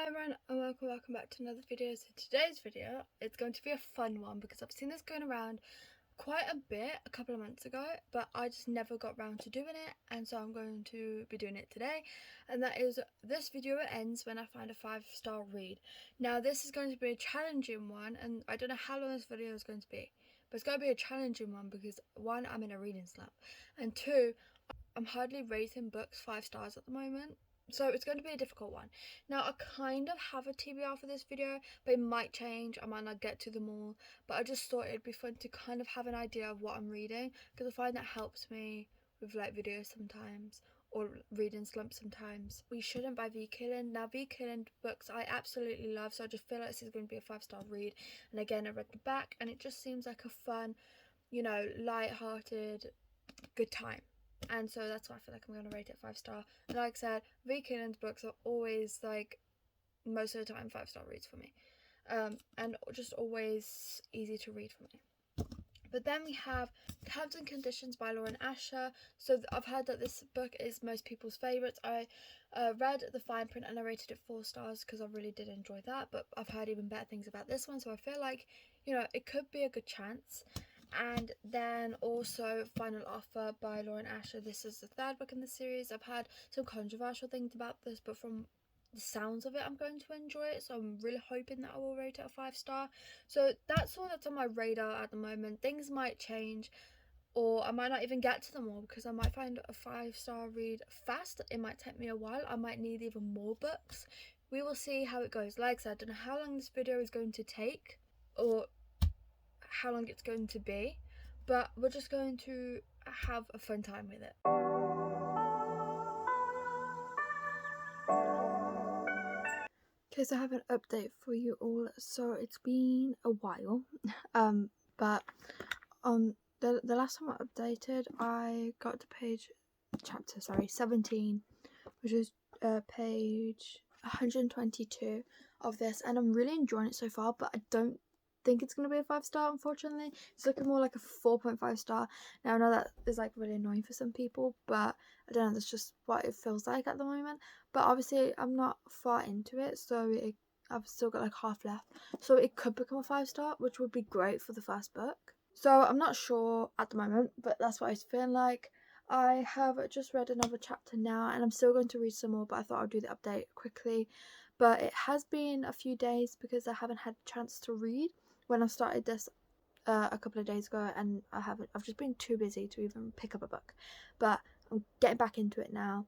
Hi everyone and welcome back to another video. So today's video, it's going to be a fun one because I've seen this going around quite a bit a couple of months ago, but I just never got around to doing it, and so I'm going to be doing it today. And that is, this video ends when I find a 5-star read. Now this is going to be a challenging one, and I don't know how long this video is going to be, but it's going to be a challenging one because one, I'm in a reading slump, and two, I'm hardly rating books 5 stars at the moment. So it's going to be a difficult one. Now I kind of have a TBR for this video, but it might change. I might not get to them all, but I just thought it'd be fun to kind of have an idea of what I'm reading, because I find that helps me with like videos sometimes, or reading slumps sometimes. We Shouldn't by V. Killen. Now V. Killen books I absolutely love, so I just feel like this is going to be a 5-star read. And again, I read the back and it just seems like a fun, you know, light-hearted, good time. And so that's why I feel like I'm going to rate it 5-star. And like I said, V. Killen's books are always, like, most of the time 5-star reads for me. And just always easy to read for me. But then we have Terms and Conditions by Lauren Asher. So I've heard that this book is most people's favourites. I read the fine print and I rated it 4 stars because I really did enjoy that. But I've heard even better things about this one. So I feel like, you know, it could be a good chance. And then also Final Offer by Lauren Asher. This is the 3rd book in the series. I've heard some controversial things about this, but from the sounds of it, I'm going to enjoy it. So I'm really hoping that I will rate it a 5-star. So that's all that's on my radar at the moment. Things might change, or I might not even get to them all because I might find a 5-star read fast. It might take me a while. I might need even more books. We will see how it goes. Like I said, I don't know how long this video is going to take, or how long it's going to be, but we're just going to have a fun time with it. Okay, so I have an update for you all. So it's been a while, but the last time I updated, I got to chapter 17, which is page 122 of this, and I'm really enjoying it so far, but I don't think it's going to be a 5-star, unfortunately. It's looking more like a 4.5 star. Now I know that is like really annoying for some people, but I don't know, that's just what it feels like at the moment. But obviously I'm not far into it, so I've still got like half left, so it could become a 5-star, which would be great for the first book. So I'm not sure at the moment, but that's what it's feeling like. I have just read another chapter now, and I'm still going to read some more, but I thought I'd do the update quickly. But it has been a few days because I haven't had a chance to read when I started this a couple of days ago, and I've just been too busy to even pick up a book, but I'm getting back into it now.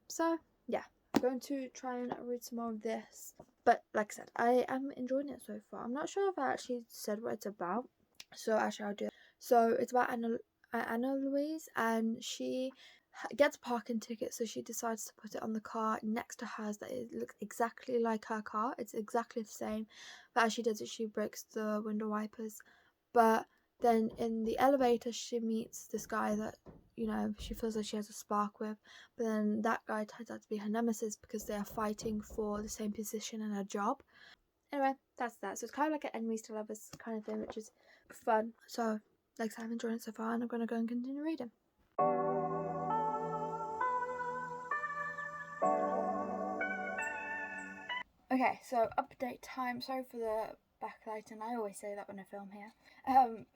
So yeah, I'm going to try and read some more of this, but like I said, I am enjoying it so far. I'm not sure if I actually said what it's about, so actually I'll do it. So it's about Anna Louise, and she gets a parking ticket, so she decides to put it on the car next to hers that it looks exactly like her car. It's exactly the same, but as she does it, she breaks the window wipers. But then in the elevator, she meets this guy that, you know, she feels like she has a spark with, but then that guy turns out to be her nemesis because they are fighting for the same position in her job. Anyway, that's that. So it's kind of like an enemies to lovers kind of thing, which is fun. So like I said, I'm enjoying it so far, and I'm going to go and continue reading. Okay, so update time. Sorry for the backlighting. I always say that when I film here.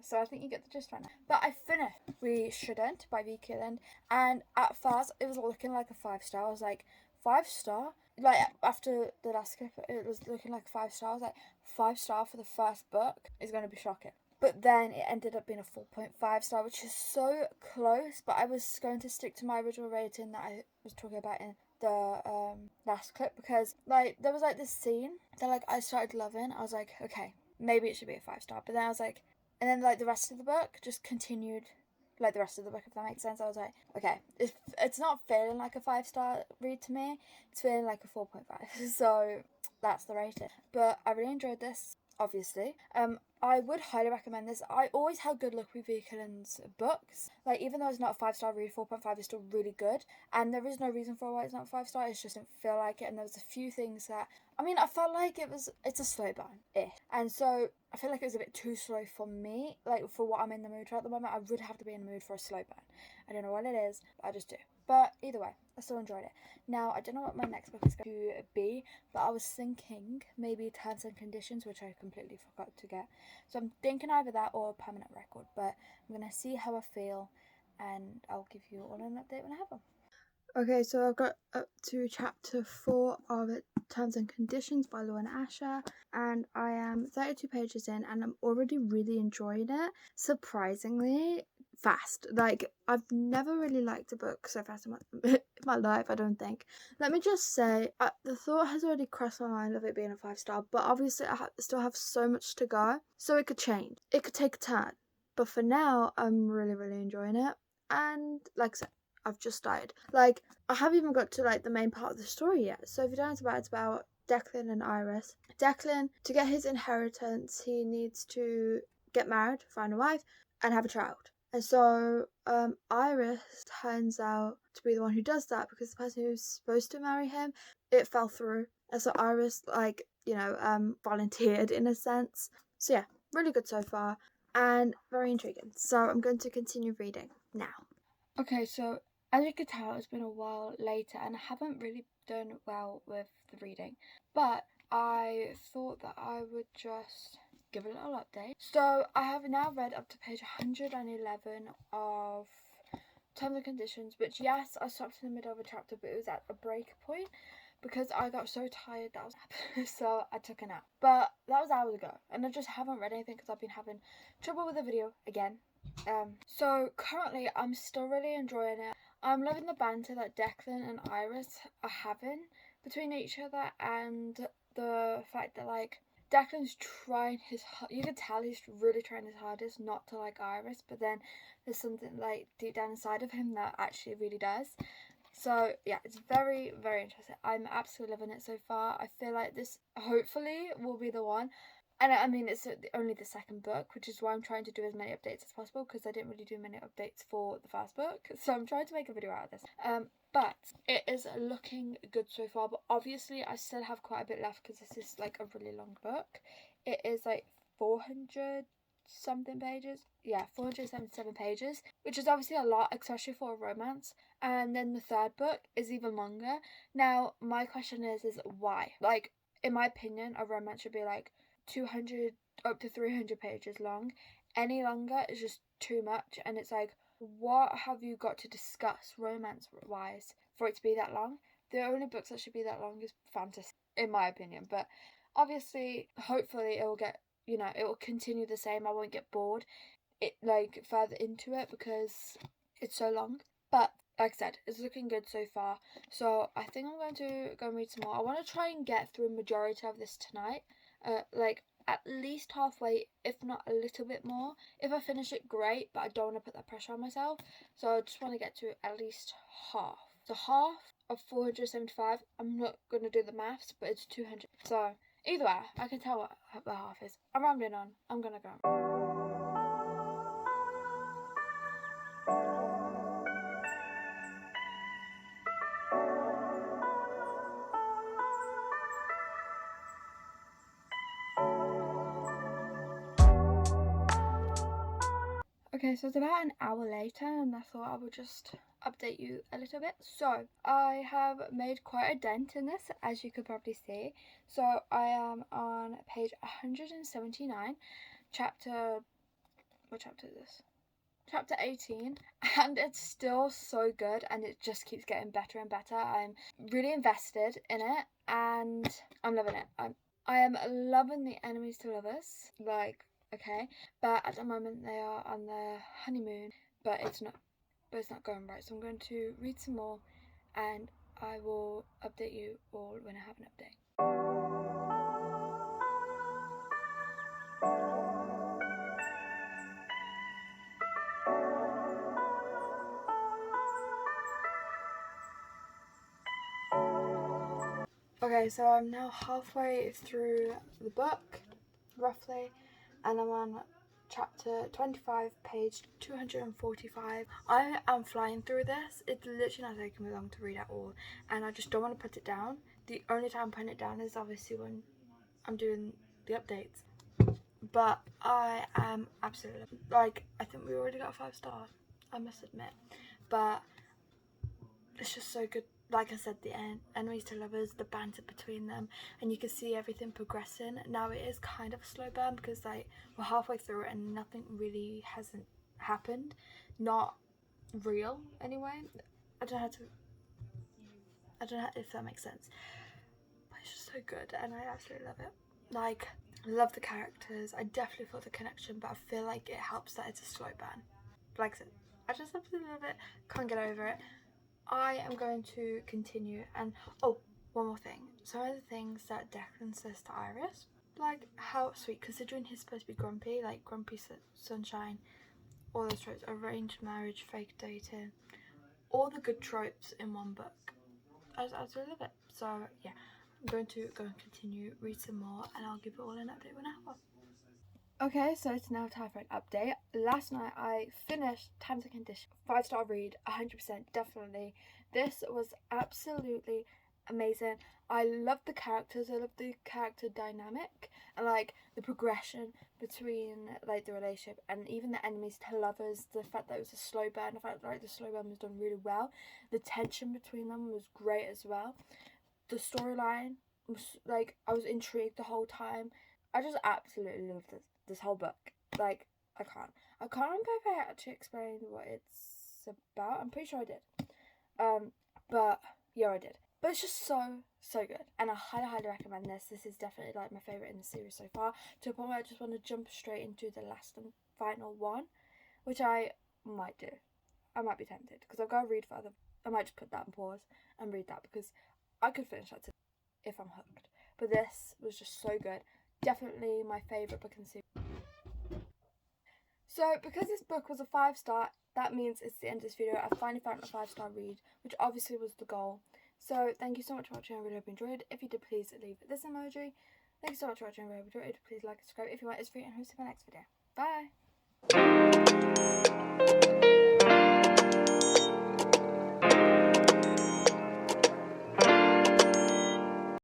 So I think you get the gist right now. But I finished We Shouldn't by V. Killen, and at first it was looking like a 5-star. I was like, 5-star? Like, after the last clip, it was looking like a 5-star. I was like, 5-star for the first book is going to be shocking. But then it ended up being a 4.5 star, which is so close. But I was going to stick to my original rating that I was talking about in the last clip, because like there was like this scene that like I started loving. I was like, okay, maybe it should be a 5-star. But then I was like, and then like the rest of the book just continued like the rest of the book, if that makes sense. I was like, okay, it's not feeling like a 5-star read to me. It's feeling like a 4.5. So that's the rating. But I really enjoyed this, obviously. I would highly recommend this. I always had good luck with V. Killen's books. Like, even though it's not a 5-star read, 4.5 is still really good. And there is no reason for why it's not a 5-star. It just didn't feel like it. And there was a few things that, I mean, I felt like it's a slow burn-ish. And so I feel like it was a bit too slow for me. Like, for what I'm in the mood for at the moment, I would have to be in the mood for a slow burn. I don't know what it is, but I just do. But either way, I still enjoyed it. Now, I don't know what my next book is going to be, but I was thinking maybe Terms and Conditions, which I completely forgot to get. So I'm thinking either that or a permanent record, but I'm going to see how I feel, and I'll give you all an update when I have them. Okay, so I've got up to chapter 4 of Terms and Conditions by Lauren Asher, and I am 32 pages in, and I'm already really enjoying it, surprisingly fast. Like, I've never really liked a book so fast in my life, I don't think. Let me just say, the thought has already crossed my mind of it being a 5-star, but obviously I still have so much to go, so it could change. It could take a turn, but for now, I'm really, really enjoying it, and like I said, I've just started. Like, I haven't even got to like the main part of the story yet. So if you don't know, it's about Declan and Iris. Declan, to get his inheritance, he needs to get married, find a wife, and have a child. And so Iris turns out to be the one who does that, because the person who's supposed to marry him, it fell through. And so Iris, like, volunteered in a sense. So yeah, really good so far, and very intriguing. So I'm going to continue reading now. Okay, so as you can tell, it's been a while later, and I haven't really done well with the reading, but I thought that I would just give a little update. So I have now read up to page 111 of Terms and Conditions, which, yes, I stopped in the middle of a chapter, but it was at a break point because I got so tired that I was so I took a nap. But that was hours ago, and I just haven't read anything because I've been having trouble with the video again. So currently I'm still really enjoying it. I'm loving the banter that Declan and Iris are having between each other, and the fact that like Declan's trying you can tell he's really trying his hardest not to like Iris, but then there's something like deep down inside of him that actually really does. So yeah, it's very, very interesting. I'm absolutely loving it so far. I feel like this hopefully will be the one. And I mean, it's only the second book, which is why I'm trying to do as many updates as possible, because I didn't really do many updates for the first book. So I'm trying to make a video out of this. But it is looking good so far. But obviously, I still have quite a bit left because this is like a really long book. It is like 400 something pages. Yeah, 477 pages, which is obviously a lot, especially for a romance. And then the third book is even longer. Now, my question is why? Like, in my opinion, a romance should be like 200 up to 300 pages long. Any longer is just too much, and it's like, what have you got to discuss romance wise for it to be that long? The only books that should be that long is fantasy, in my opinion. But obviously, hopefully it will get, it will continue the same. I won't get bored further into it because it's so long. But like I said, it's looking good so far. So I think I'm going to go and read some more. I want to try and get through a majority of this tonight. At least halfway, if not a little bit more. If I finish it, great, but I don't want to put that pressure on myself. So I just want to get to at least half. So half of 475, I'm not going to do the maths, but it's 200. So either way, I can tell what the half is. I'm rambling on. I'm going to go. Okay, so it's about an hour later, and I thought I would just update you a little bit. So I have made quite a dent in this, as you could probably see. So I am on page 179, what chapter is this? Chapter 18, and it's still so good, and it just keeps getting better and better. I'm really invested in it, and I'm loving it. I am loving the enemies to lovers, okay, but at the moment they are on their honeymoon, but it's not going right. So I'm going to read some more, and I will update you all when I have an update. Okay, so I'm now halfway through the book, roughly, and I'm on chapter 25, page 245. I am flying through this. It's literally not taking me long to read at all, and I just don't want to put it down. The only time I'm putting it down is obviously when I'm doing the updates. But I am absolutely, I think we already got a 5-star, I must admit. But it's just so good. Like I said, the enemies to lovers, the banter between them, and you can see everything progressing. Now it is kind of a slow burn because like we're halfway through it and nothing really hasn't happened. Not real anyway. I don't know if that makes sense. But it's just so good and I absolutely love it. Like, I love the characters. I definitely feel the connection, but I feel like it helps that it's a slow burn. Like I said, I just absolutely love it. Can't get over it. I am going to continue, and oh, one more thing. Some of the things that Declan says to Iris, like how sweet, considering he's supposed to be grumpy, like grumpy sunshine, all those tropes, arranged marriage, fake dating, all the good tropes in one book. I really love it. So yeah, I'm going to go and continue, read some more, and I'll give it all an update when I have one. Okay, so it's now time for an update. Last night I finished Terms and Conditions. 5-star read, 100%, definitely. This was absolutely amazing. I love the characters, I love the character dynamic, and like the progression between like the relationship and even the enemies to lovers, the fact that it was a slow burn, the fact that like the slow burn was done really well. The tension between them was great as well. The storyline was like, I was intrigued the whole time. I just absolutely love this whole book. Like, I can't remember if I actually explained what it's about. I'm pretty sure I did. But yeah, I did. But it's just so good, and I highly recommend this. This is definitely like my favourite in the series so far, to a point where I just want to jump straight into the last and final one, which I might do. I might be tempted, because I've got to read for other. I might just put that on pause and read that, because I could finish that today if I'm hooked. But this was just so good. Definitely my favourite book in the series. So because this book was a 5-star, that means it's the end of this video. I finally found a 5-star read, which obviously was the goal. So thank you so much for watching. I really hope you enjoyed. If you did, please leave this emoji. Thank you so much for watching. I really hope you enjoyed. Please like and subscribe if you want. It's free, and I'll see you in my next video. Bye.